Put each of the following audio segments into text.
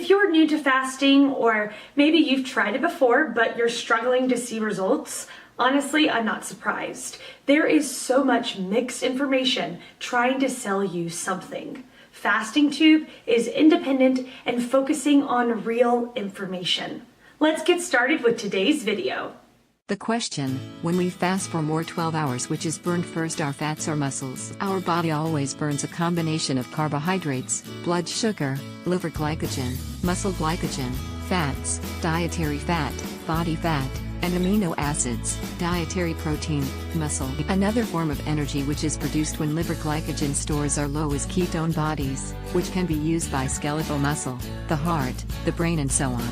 If you're new to fasting, or maybe you've tried it before but you're struggling to see results, honestly, I'm not surprised. There is so much mixed information trying to sell you something. Fasting Tube is independent and focusing on real information. Let's get started with today's video. The question: when we fast for more 12 hours, which is burned first, our fats or muscles? Our body always burns a combination of carbohydrates, blood sugar, liver glycogen, muscle glycogen, fats, dietary fat, body fat, and amino acids, dietary protein, muscle. Another form of energy which is produced when liver glycogen stores are low is ketone bodies, which can be used by skeletal muscle, the heart, the brain, and so on.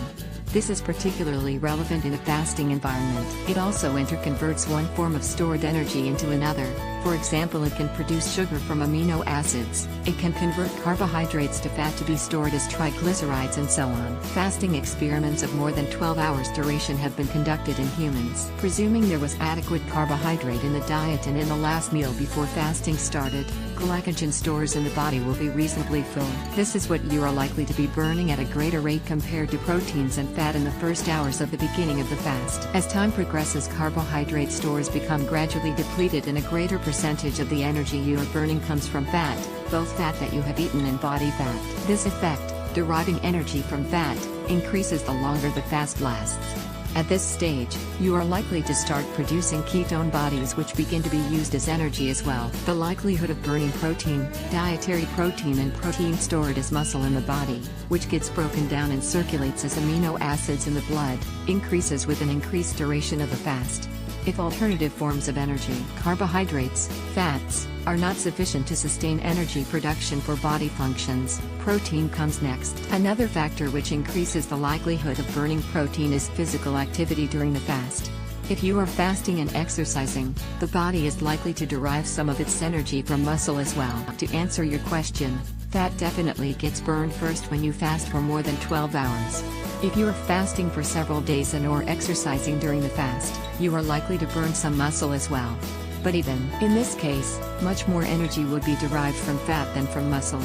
This is particularly relevant in a fasting environment. It also interconverts one form of stored energy into another. For example, it can produce sugar from amino acids. It can convert carbohydrates to fat to be stored as triglycerides, and so on. Fasting experiments of more than 12 hours duration have been conducted in humans. Presuming there was adequate carbohydrate in the diet and in the last meal before fasting started, glycogen stores in the body will be reasonably full. This is what you are likely to be burning at a greater rate compared to proteins and fat in the first hours of the beginning of the fast. As time progresses, carbohydrate stores become gradually depleted, and a greater percentage of the energy you are burning comes from fat, both fat that you have eaten and body fat. This effect, deriving energy from fat, increases the longer the fast lasts. At this stage, you are likely to start producing ketone bodies, which begin to be used as energy as well. The likelihood of burning protein, dietary protein, and protein stored as muscle in the body, which gets broken down and circulates as amino acids in the blood, increases with an increased duration of the fast. If alternative forms of energy, carbohydrates, fats, are not sufficient to sustain energy production for body functions, protein comes next. Another factor which increases the likelihood of burning protein is physical activity during the fast. If you are fasting and exercising, the body is likely to derive some of its energy from muscle as well. To answer your question, fat definitely gets burned first when you fast for more than 12 hours. If you are fasting for several days and or exercising during the fast, you are likely to burn some muscle as well. But even in this case, much more energy would be derived from fat than from muscle.